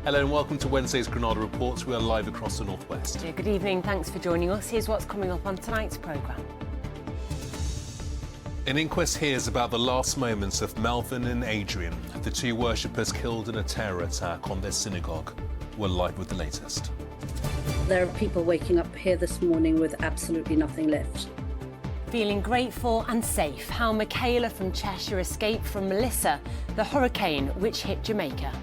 Hello and welcome to Wednesday's Granada Reports. We are live across the northwest. Good evening, thanks for joining us. Here's what's coming up on tonight's programme. An inquest hears about the last moments of Melvin and Adrian, the two worshippers killed in a terror attack on their synagogue. We're live with the latest. There are people waking up here this morning with absolutely nothing left. Feeling grateful and safe, how Michaela from Cheshire escaped from Melissa, the hurricane which hit Jamaica.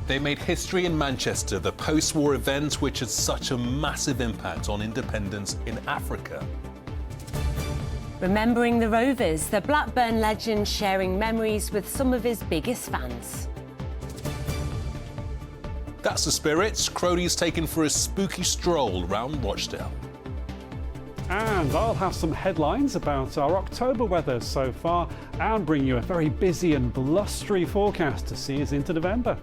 They made history in Manchester, the post-war event which had such a massive impact on independence in Africa. Remembering the Rovers, the Blackburn legend sharing memories with some of his biggest fans. That's the spirit. Crowley's taken for a spooky stroll round Rochdale. And I'll have some headlines about our October weather so far and bring you a very busy and blustery forecast to see us into November.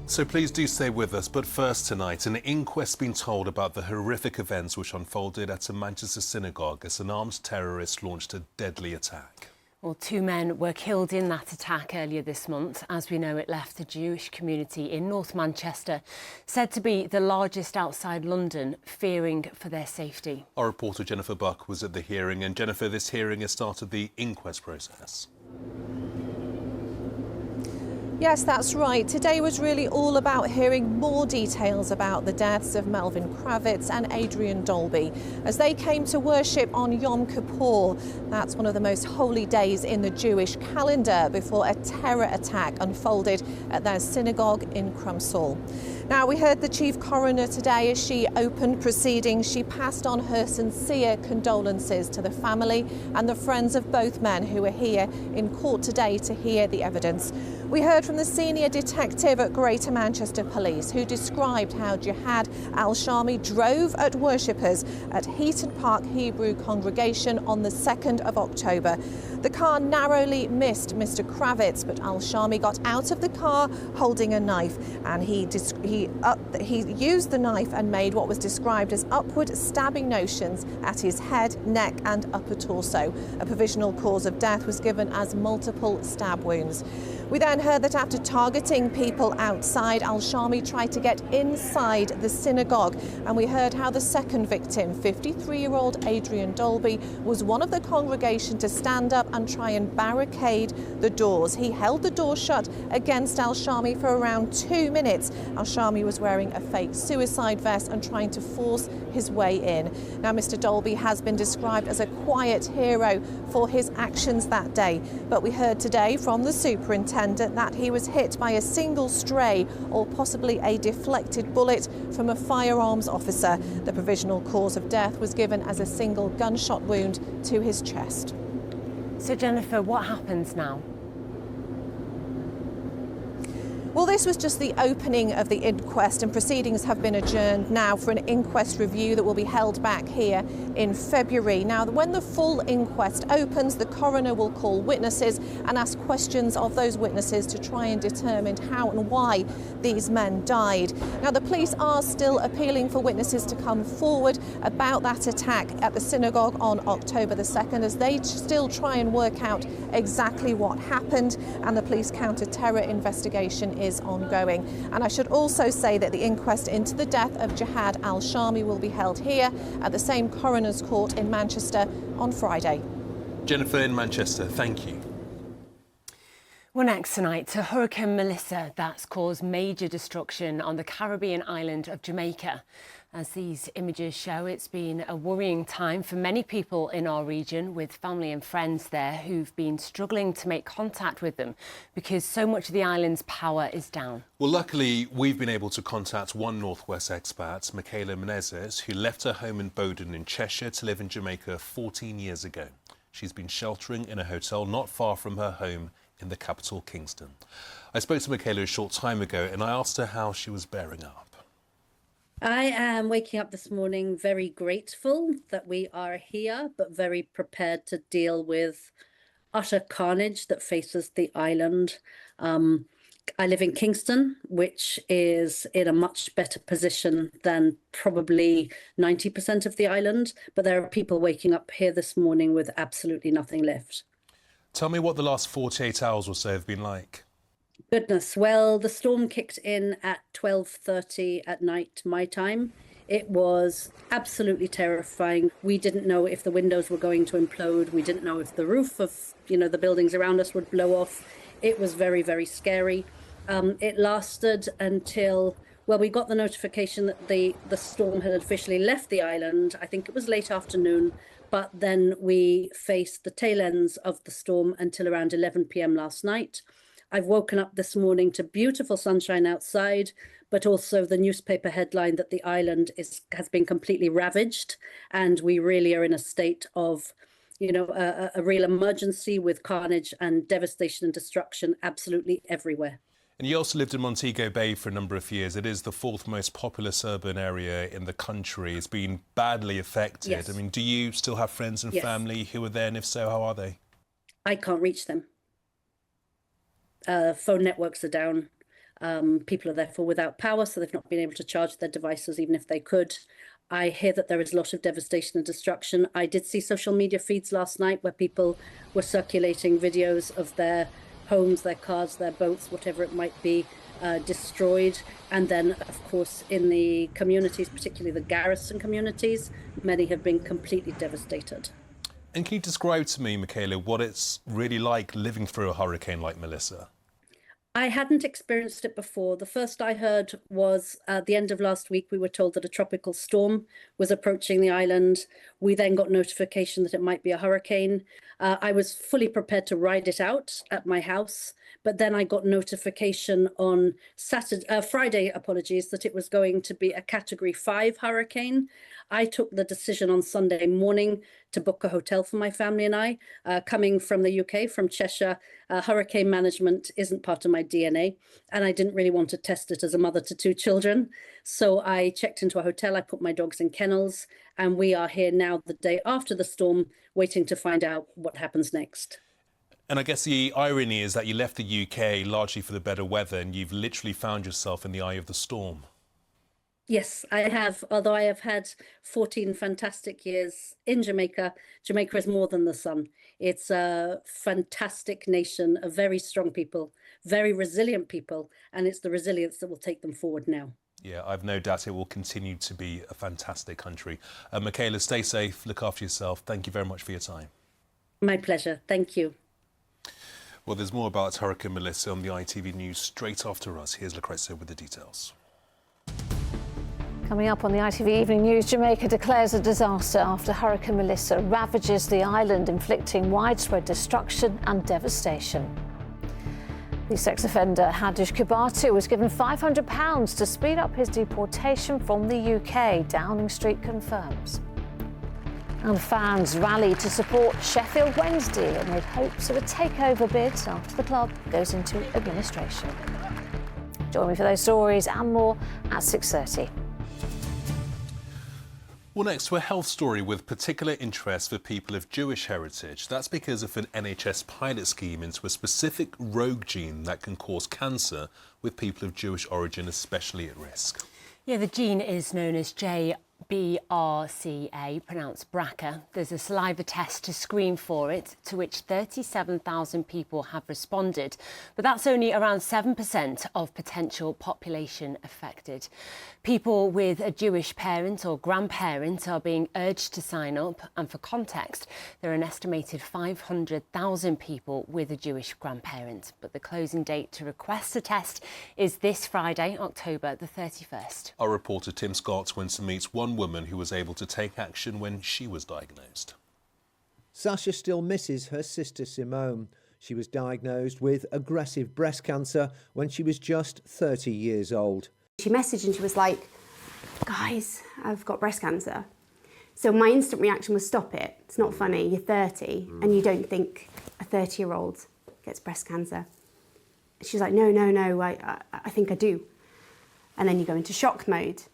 So please do stay with us. But first tonight, an inquest been told about the horrific events which unfolded at a Manchester synagogue as an armed terrorist launched a deadly attack. Well, 2 men were killed in that attack earlier this month. As we know, it left the Jewish community in North Manchester, said to be the largest outside London, fearing for their safety. Our reporter Jennifer Buck was at the hearing. And Jennifer, this hearing has started the inquest process. Yes, that's right. Today was really all about hearing more details about the deaths of Melvin Kravitz and Adrian Dolby as they came to worship on Yom Kippur. That's one of the most holy days in the Jewish calendar before a terror attack unfolded at their synagogue in Crumpsall. Now, we heard the Chief Coroner today as she opened proceedings. She passed on her sincere condolences to the family and the friends of both men who were here in court today to hear the evidence. We heard from the senior detective at Greater Manchester Police who described how Jihad al-Shami drove at worshippers at Heaton Park Hebrew congregation on the 2nd of October. The car narrowly missed Mr. Kravitz, but al-Shami got out of the car holding a knife, and he used the knife and made what was described as upward stabbing motions at his head, neck and upper torso. A provisional cause of death was given as multiple stab wounds. We then heard that after targeting people outside, al-Shami tried to get inside the synagogue, and we heard how the second victim, 53-year-old Adrian Dolby, was one of the congregation to stand up and try and barricade the doors. He held the door shut against al-Shami for around 2 minutes. Al-Shami was wearing a fake suicide vest and trying to force his way in. Now, Mr. Dolby has been described as a quiet hero for his actions that day, but we heard today from the superintendent that he was hit by a single stray or possibly a deflected bullet from a firearms officer. The provisional cause of death was given as a single gunshot wound to his chest. So, Jennifer, what happens now? Well, this was just the opening of the inquest, and proceedings have been adjourned now for an inquest review that will be held back here in February. Now, when the full inquest opens, the coroner will call witnesses and ask questions of those witnesses to try and determine how and why these men died. Now, the police are still appealing for witnesses to come forward about that attack at the synagogue on October the 2nd as they still try and work out exactly what happened, and the police counter-terror investigation is ongoing. And I should also say that the inquest into the death of Jihad al-Shami will be held here at the same coroner's court in Manchester on Friday. Jennifer in Manchester, thank you. Well, next tonight, to Hurricane Melissa that's caused major destruction on the Caribbean island of Jamaica. As these images show, it's been a worrying time for many people in our region, with family and friends there who've been struggling to make contact with them because so much of the island's power is down. Well, luckily, we've been able to contact one Northwest expat, Michaela Menezes, who left her home in Bowden in Cheshire to live in Jamaica 14 years ago. She's been sheltering in a hotel not far from her home in the capital, Kingston. I spoke to Michaela a short time ago and I asked her how she was bearing up. I am waking up this morning very grateful that we are here, but very prepared to deal with utter carnage that faces the island. I live in Kingston, which is in a much better position than probably 90% of the island. But there are people waking up here this morning with absolutely nothing left. Tell me what the last 48 hours or so have been like. Goodness, well, the storm kicked in at 12:30 at night, my time. It was absolutely terrifying. We didn't know if the windows were going to implode. We didn't know if the roof of, the buildings around us would blow off. It was very, very scary. It lasted until, we got the notification that the storm had officially left the island. I think it was late afternoon, but then we faced the tail ends of the storm until around 11 p.m. last night. I've woken up this morning to beautiful sunshine outside, but also the newspaper headline that the island has been completely ravaged, and we really are in a state of, a real emergency with carnage and devastation and destruction absolutely everywhere. And you also lived in Montego Bay for a number of years. It is the fourth most populous urban area in the country. It's been badly affected. Yes. I mean, do you still have friends and family who are there? And if so, how are they? I can't reach them. Phone networks are down. People are therefore without power, so they've not been able to charge their devices even if they could. I hear that there is a lot of devastation and destruction. I did see social media feeds last night where people were circulating videos of their homes, their cars, their boats, whatever it might be, destroyed. And then, of course, in the communities, particularly the garrison communities, many have been completely devastated. And can you describe to me, Michaela, what it's really like living through a hurricane like Melissa? I hadn't experienced it before. The first I heard was at the end of last week. We were told that a tropical storm was approaching the island. We then got notification that it might be a hurricane. I was fully prepared to ride it out at my house, but then I got notification on Friday, that it was going to be a Category 5 hurricane. I took the decision on Sunday morning to book a hotel for my family and I. Coming from the UK, from Cheshire, hurricane management isn't part of my DNA, and I didn't really want to test it as a mother to two children. So I checked into a hotel, I put my dogs in kennels, and we are here now the day after the storm, waiting to find out what happens next. And I guess the irony is that you left the UK largely for the better weather, and you've literally found yourself in the eye of the storm. Yes, I have. Although I have had 14 fantastic years in Jamaica, Jamaica is more than the sun. It's a fantastic nation of very strong people, very resilient people, and it's the resilience that will take them forward now. Yeah, I've no doubt it will continue to be a fantastic country. Michaela, stay safe, look after yourself. Thank you very much for your time. My pleasure. Thank you. Well, there's more about Hurricane Melissa on the ITV News straight after us. Here's Lucrezia with the details. Coming up on the ITV Evening News, Jamaica declares a disaster after Hurricane Melissa ravages the island, inflicting widespread destruction and devastation. The sex offender Hadish Kibatu was given £500 to speed up his deportation from the UK, Downing Street confirms. And fans rallied to support Sheffield Wednesday amid hopes of a takeover bid after the club goes into administration. Join me for those stories and more at 6:30. Well, next to a health story with particular interest for people of Jewish heritage. That's because of an NHS pilot scheme into a specific rogue gene that can cause cancer with people of Jewish origin especially at risk. Yeah, the gene is known as JBRCA, pronounced BRCA. There's a saliva test to screen for it, to which 37,000 people have responded. But that's only around 7% of potential population affected. People with a Jewish parent or grandparent are being urged to sign up. And for context, there are an estimated 500,000 people with a Jewish grandparent. But the closing date to request a test is this Friday, October the 31st. Our reporter Tim Scott went to meet one woman who was able to take action when she was diagnosed. Sasha still misses her sister Simone. She was diagnosed with aggressive breast cancer when she was just 30 years old. She messaged and she was like, guys, I've got breast cancer. So my instant reaction was stop it. It's not funny. You're 30 and you don't think a 30-year-old gets breast cancer. She's like, no, I think I do. And then you go into shock mode.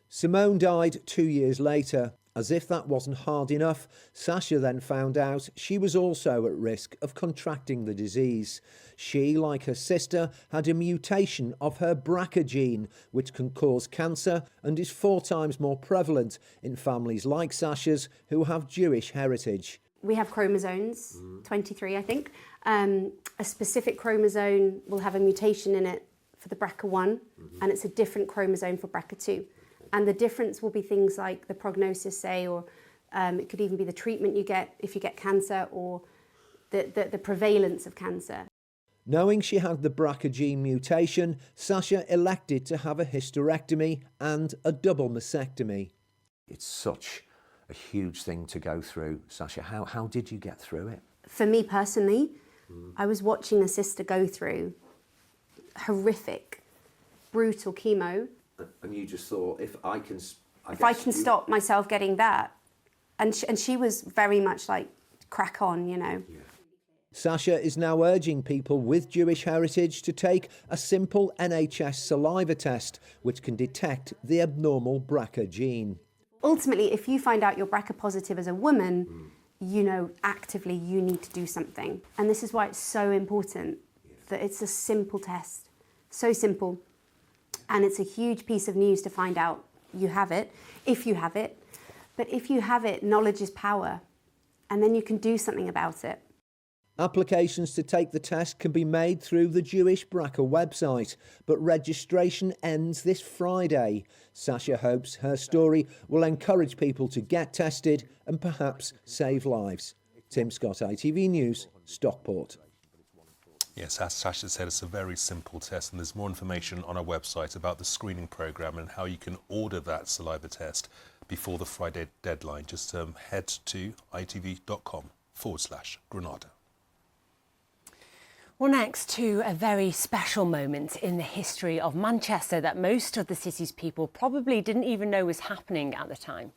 Simone died 2 years later. As if that wasn't hard enough, Sasha then found out she was also at risk of contracting the disease. She, like her sister, had a mutation of her BRCA gene, which can cause cancer and is 4 times more prevalent in families like Sasha's who have Jewish heritage. We have chromosomes, 23 I think. A specific chromosome will have a mutation in it for the BRCA1, and it's a different chromosome for BRCA2. And the difference will be things like the prognosis, say, or it could even be the treatment you get if you get cancer, or the prevalence of cancer. Knowing she had the BRCA gene mutation, Sasha elected to have a hysterectomy and a double mastectomy. It's such a huge thing to go through, Sasha. How did you get through it? For me personally, I was watching a sister go through horrific, brutal chemo. And you just thought, if I can stop myself getting that, and she was very much like, crack on, you know. Yeah. Sasha is now urging people with Jewish heritage to take a simple NHS saliva test, which can detect the abnormal BRCA gene. Ultimately, if you find out you're BRCA positive as a woman, you know actively you need to do something. And this is why it's so important that it's a simple test, so simple. And it's a huge piece of news to find out you have it, if you have it. But if you have it, knowledge is power, and then you can do something about it. Applications to take the test can be made through the Jewish BRCA website, but registration ends this Friday. Sasha hopes her story will encourage people to get tested and perhaps save lives. Tim Scott, ITV News, Stockport. Yes, as Sasha said, it's a very simple test, and there's more information on our website about the screening programme and how you can order that saliva test before the Friday deadline. Just head to itv.com/Granada. Well, next to a very special moment in the history of Manchester that most of the city's people probably didn't even know was happening at the time.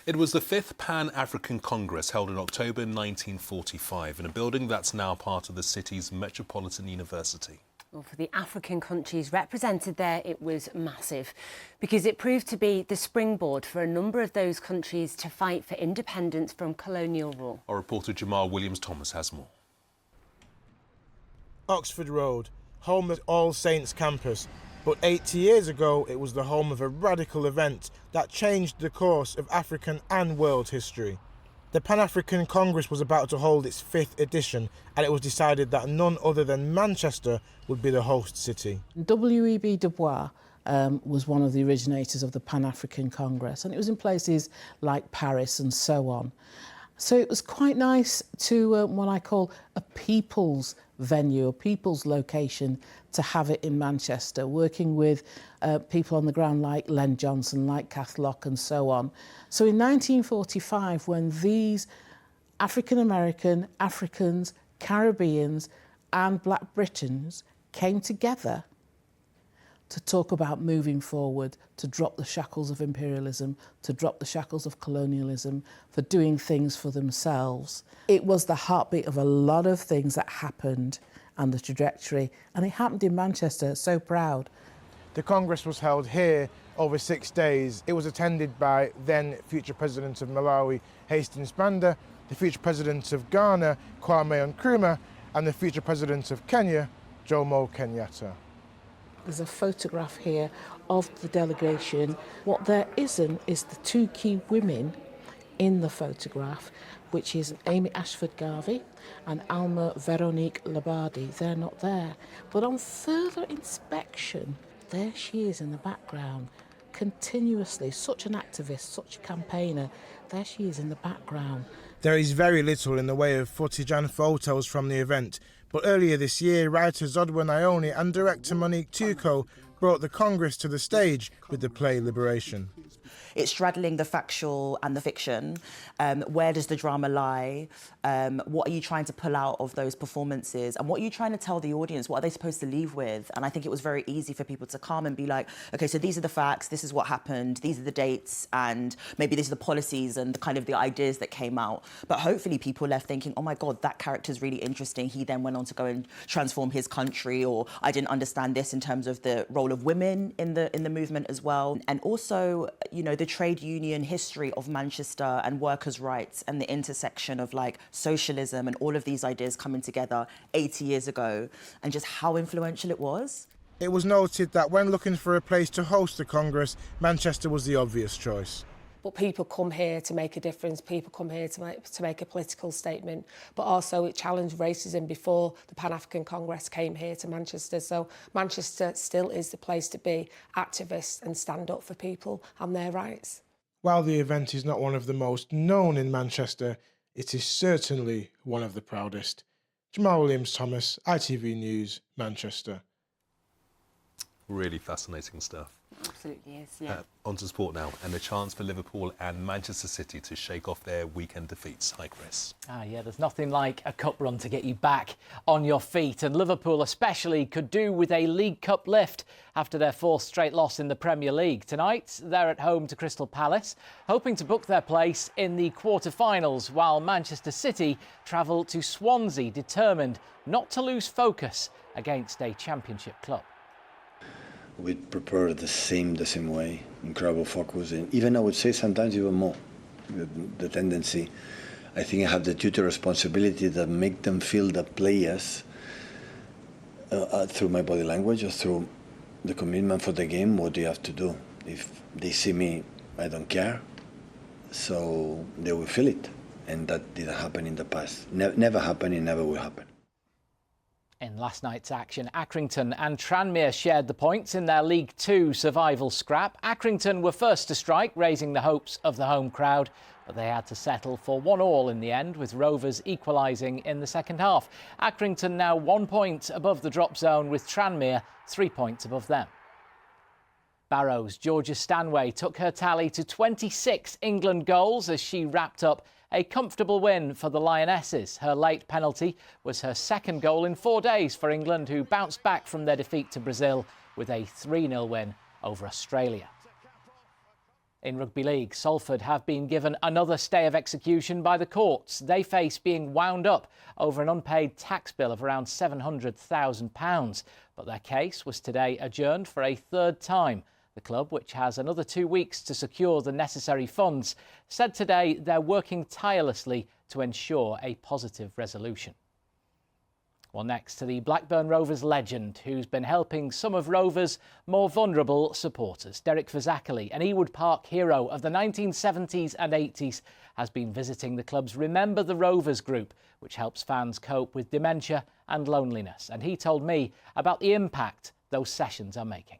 It was the 5th Pan-African Congress held in October 1945 in a building that's now part of the city's Metropolitan University. Well, for the African countries represented there, it was massive because it proved to be the springboard for a number of those countries to fight for independence from colonial rule. Our reporter Jamal Williams-Thomas has more. Oxford Road, home of All Saints campus, but 80 years ago it was the home of a radical event that changed the course of African and world history. The Pan-African Congress was about to hold its 5th edition, and it was decided that none other than Manchester would be the host city. W.E.B. Du Bois was one of the originators of the Pan-African Congress, and it was in places like Paris and so on. So it was quite nice to what I call a people's venue, a people's location, to have it in Manchester, working with people on the ground like Len Johnson, like Kath Locke and so on. So in 1945, when these African-American, Africans, Caribbeans and Black Britons came together to talk about moving forward, to drop the shackles of imperialism, to drop the shackles of colonialism, for doing things for themselves. It was the heartbeat of a lot of things that happened and the trajectory, and it happened in Manchester, so proud. The Congress was held here over 6 days. It was attended by then future President of Malawi, Hastings Banda, the future President of Ghana, Kwame Nkrumah, and the future President of Kenya, Jomo Kenyatta. There's a photograph here of the delegation. What there isn't is the 2 key women in the photograph, which is Amy Ashford Garvey and Alma Veronique Labardi. They're not there. But on further inspection, there she is in the background, continuously, such an activist, such a campaigner. There she is in the background. There is very little in the way of footage and photos from the event, but earlier this year, writer Zodwa Nyoni and director Monique Tuko brought the Congress to the stage with the play Liberation. It's straddling the factual and the fiction. Where does the drama lie? What are you trying to pull out of those performances? And what are you trying to tell the audience? What are they supposed to leave with? And I think it was very easy for people to come and be like, okay, so these are the facts, this is what happened, these are the dates, and maybe these are the policies and the kind of the ideas that came out. But hopefully people left thinking, oh my God, that character's really interesting. He then went on to go and transform his country, or I didn't understand this in terms of the role of women in the movement as well. And also, you know, the trade union history of Manchester and workers' rights and the intersection of like socialism and all of these ideas coming together 80 years ago, and just how influential it was. It was noted that when looking for a place to host the Congress, Manchester was the obvious choice. But people come here to make a difference, people come here to make a political statement, but also it challenged racism before the Pan-African Congress came here to Manchester. So Manchester still is the place to be, activists, and stand up for people and their rights. While the event is not one of the most known in Manchester, it is certainly one of the proudest. Jamal Williams-Thomas, ITV News, Manchester. Really fascinating stuff. Absolutely is, yeah. On to sport now, and a chance for Liverpool and Manchester City to shake off their weekend defeats. Hi, Chris. Yeah, there's nothing like a cup run to get you back on your feet, and Liverpool especially could do with a League Cup lift after their 4th straight loss in the Premier League. Tonight, they're at home to Crystal Palace, hoping to book their place in the quarter-finals, while Manchester City travel to Swansea, determined not to lose focus against a Championship club. We prepare the same way, incredible focus, and even I would say sometimes even more. The tendency, I think I have the duty responsibility that make them feel the players through my body language or through the commitment for the game, what do you have to do? If they see me, I don't care, so they will feel it. And that didn't happen in the past. Never happened, it never will happen. In last night's action, Accrington and Tranmere shared the points in their League Two survival scrap. Accrington were first to strike, raising the hopes of the home crowd, but they had to settle for 1-1 in the end, with Rovers equalising in the second half. Accrington now 1 point above the drop zone, with Tranmere 3 points above them. Barrow's Georgia Stanway took her tally to 26 England goals as she wrapped up a comfortable win for the Lionesses. Her late penalty was her second goal in 4 days for England, who bounced back from their defeat to Brazil with a 3-0 win over Australia. In Rugby League, Salford have been given another stay of execution by the courts. They face being wound up over an unpaid tax bill of around £700,000. But their case was today adjourned for a third time. The club, which has another 2 weeks to secure the necessary funds, said today they're working tirelessly to ensure a positive resolution. Well, next to the Blackburn Rovers legend, who's been helping some of Rovers' more vulnerable supporters. Derek Verzakely, an Ewood Park hero of the 1970s and 80s, has been visiting the club's Remember the Rovers group, which helps fans cope with dementia and loneliness. And he told me about the impact those sessions are making.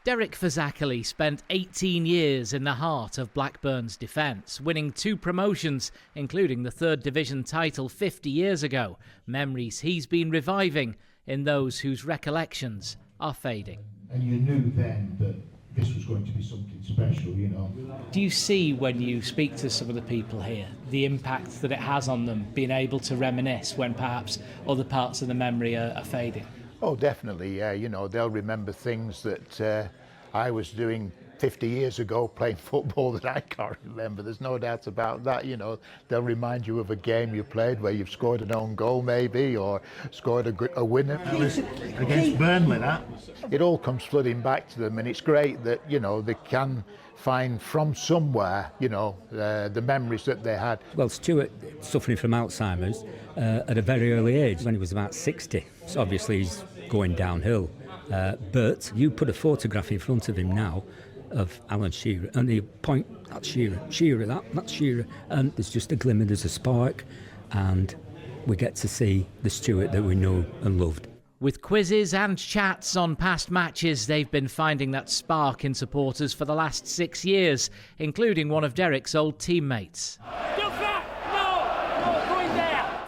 Derek Verzakely spent 18 years in the heart of Blackburn's defence, winning 2 promotions, including the 3rd Division title 50 years ago. Memories he's been reviving in those whose recollections are fading. And you knew then that this was going to be something special, you know. Do you see, when you speak to some of the people here, the impact that it has on them, being able to reminisce when perhaps other parts of the memory are fading? Oh, definitely, yeah. You know, they'll remember things that I was doing 50 years ago, playing football, that I can't remember. There's no doubt about that. You know, they'll remind you of a game you played where you've scored an own goal maybe, or scored a winner. That was against Burnley, that. It all comes flooding back to them, and it's great that, you know, they can find from somewhere, you know, the memories that they had. Well, Stuart, suffering from Alzheimer's at a very early age, when he was about 60. So obviously he's going downhill. But you put a photograph in front of him now of Alan Shearer, and you point at Shearer, that's Shearer, and there's just a glimmer, there's a spark, and we get to see the Stuart that we know and loved. With quizzes and chats on past matches, they've been finding that spark in supporters for the last 6 years, including one of Derek's old teammates.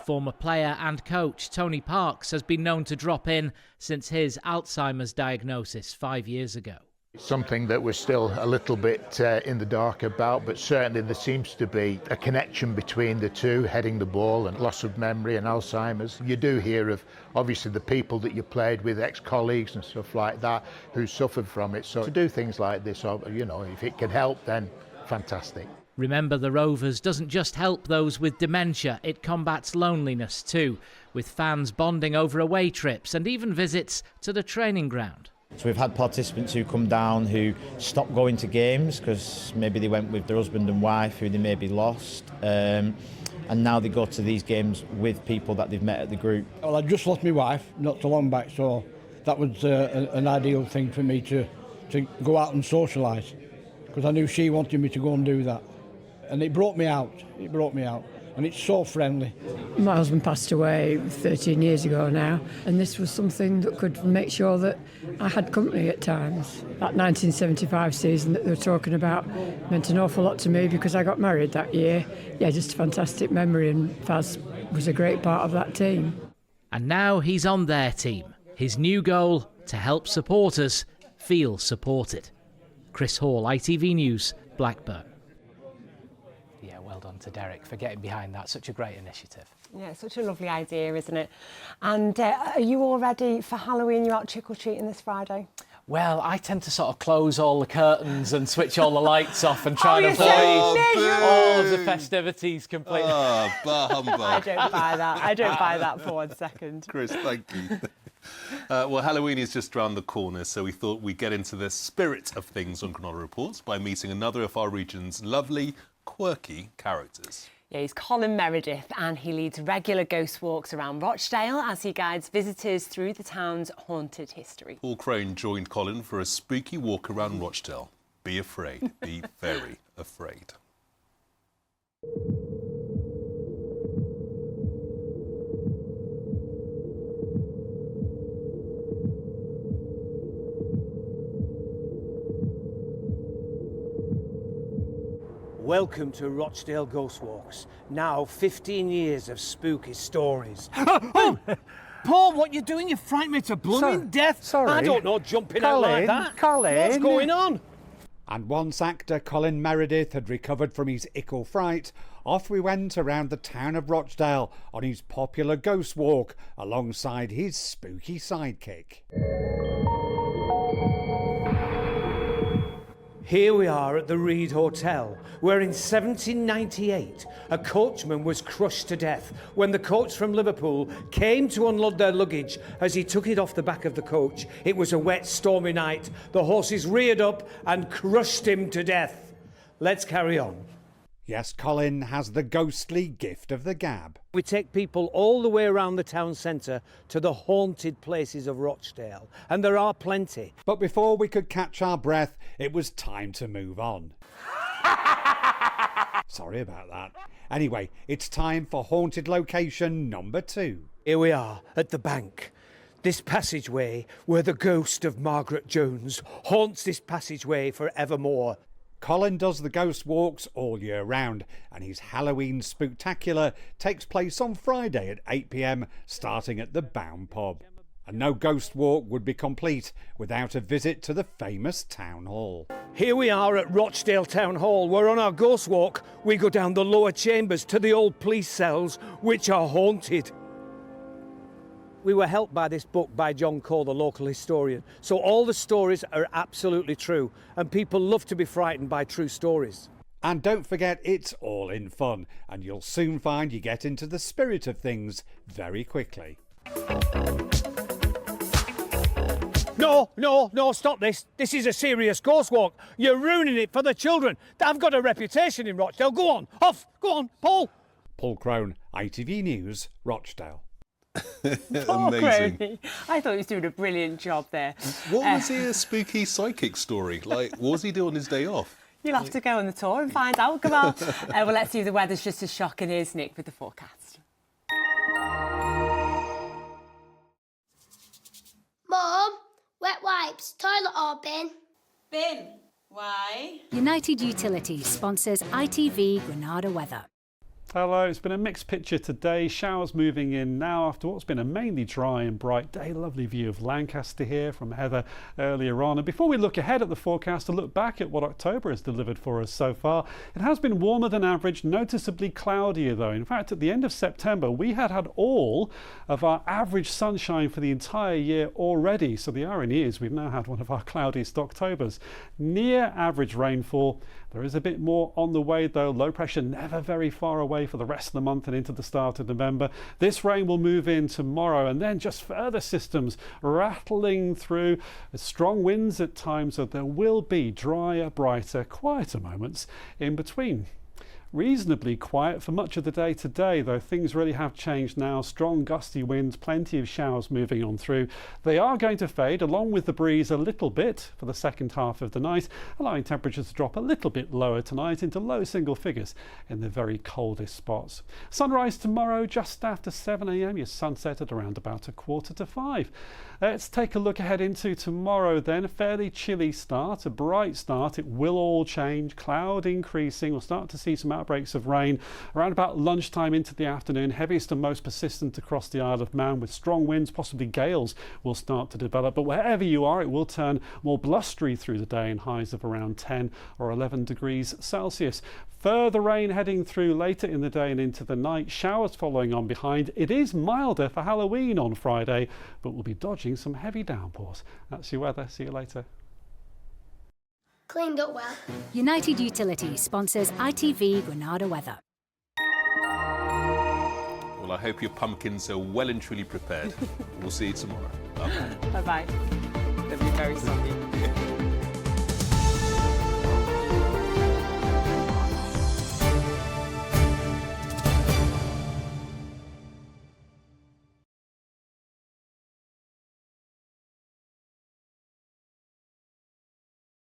Former player and coach Tony Parks has been known to drop in since his Alzheimer's diagnosis 5 years ago. It's something that we're still a little bit in the dark about, but certainly there seems to be a connection between the two, heading the ball and loss of memory and Alzheimer's. You do hear of, obviously, the people that you played with, ex-colleagues and stuff like that, who suffered from it. So to do things like this, you know, if it can help, then fantastic. Remember the Rovers doesn't just help those with dementia, it combats loneliness too, with fans bonding over away trips and even visits to the training ground. So we've had participants who come down who stopped going to games because maybe they went with their husband and wife who they maybe lost. And now they go to these games with people that they've met at the group. Well, I just lost my wife not so long back, so that was an ideal thing for me to go out and socialise, because I knew she wanted me to go and do that. And it brought me out, and it's so friendly. My husband passed away 13 years ago now, and this was something that could make sure that I had company at times. That 1975 season that they were talking about meant an awful lot to me because I got married that year. Yeah, just a fantastic memory, and Faz was a great part of that team. And now he's on their team. His new goal, to help supporters feel supported. Chris Hall, ITV News, Blackburn. Yeah, well done to Derek for getting behind that. Such a great initiative. Yeah, such a lovely idea, isn't it? And are you all ready for Halloween? You're out trick-or-treating this Friday? Well, I tend to sort of close all the curtains and switch all the lights off and try and avoid all of the festivities completely. Oh, bah humbug. I don't buy that. I don't buy that for 1 second. Chris, thank you. Well, Halloween is just round the corner, so we thought we'd get into the spirit of things on Granada Reports by meeting another of our region's lovely, quirky characters. Yeah, he's Colin Meredith, and he leads regular ghost walks around Rochdale as he guides visitors through the town's haunted history. Paul Crone joined Colin for a spooky walk around Rochdale. Be afraid. Be very afraid. Welcome to Rochdale Ghost Walks. Now 15 years of spooky stories. Paul, what you doing? You frightened me to blooming death. Sorry. I don't know, jumping out like that. Colin. What's going on? And once actor Colin Meredith had recovered from his ickle fright, off we went around the town of Rochdale on his popular ghost walk alongside his spooky sidekick. Here we are at the Reed Hotel, where in 1798 a coachman was crushed to death when the coach from Liverpool came to unload their luggage. As he took it off the back of the coach, it was a wet, stormy night. The horses reared up and crushed him to death. Let's carry on. Yes, Colin has the ghostly gift of the gab. We take people all the way around the town centre to the haunted places of Rochdale, and there are plenty. But before we could catch our breath, it was time to move on. Sorry about that. Anyway, it's time for haunted location number 2. Here we are at the bank. This passageway, where the ghost of Margaret Jones haunts this passageway forevermore. Colin does the ghost walks all year round, and his Halloween spooktacular takes place on Friday at 8 p.m, starting at the Bound pub. And no ghost walk would be complete without a visit to the famous town hall. Here we are at Rochdale Town Hall, where on our ghost walk we go down the lower chambers to the old police cells, which are haunted. We were helped by this book by John Cole, the local historian. So all the stories are absolutely true, and people love to be frightened by true stories. And don't forget, it's all in fun, and you'll soon find you get into the spirit of things very quickly. No, stop this. This is a serious ghost walk. You're ruining it for the children. I've got a reputation in Rochdale. Go on, off, go on, Paul. Paul Crone, ITV News, Rochdale. Amazing. I thought he was doing a brilliant job there. What was a spooky psychic story? Like, what was he doing on his day off? You'll have to go on the tour and find out. Come on. Well, let's see if the weather's just as shocking. Here's Nick with the forecast. Mum, wet wipes, toilet or bin? Bin. Why? United Utilities sponsors ITV Granada weather. Hello, it's been a mixed picture today. Showers moving in now after what's been a mainly dry and bright day. Lovely view of Lancaster here from Heather earlier on. And before we look ahead at the forecast, a look back at what October has delivered for us so far. It has been warmer than average, noticeably cloudier though. In fact, at the end of September, we had all of our average sunshine for the entire year already. So the irony is we've now had one of our cloudiest Octobers. Near average rainfall, There is a bit more on the way though. Low pressure never very far away for the rest of the month and into the start of November. This rain will move in tomorrow, and then just further systems rattling through. Strong winds at times, so there will be drier, brighter, quieter moments in between. Reasonably quiet for much of the day today, though things really have changed now. Strong gusty winds, plenty of showers moving on through. They are going to fade along with the breeze a little bit for the second half of the night, allowing temperatures to drop a little bit lower tonight into low single figures in the very coldest spots. Sunrise tomorrow just after 7 a.m, your sunset at around about 4:45. Let's take a look ahead into tomorrow then. A fairly chilly start, a bright start. It will all change. Cloud increasing. We'll start to see some outbreaks of rain around about lunchtime into the afternoon. Heaviest and most persistent across the Isle of Man, with strong winds, possibly gales will start to develop. But wherever you are, it will turn more blustery through the day, and highs of around 10 or 11 degrees Celsius. Further rain heading through later in the day and into the night. Showers following on behind. It is milder for Halloween on Friday, but we'll be dodging some heavy downpours. That's your weather. See you later. Cleaned up well. United Utilities sponsors ITV Granada weather. Well, I hope your pumpkins are well and truly prepared. We'll see you tomorrow. Bye-bye. Bye-bye. They'll be very sunny.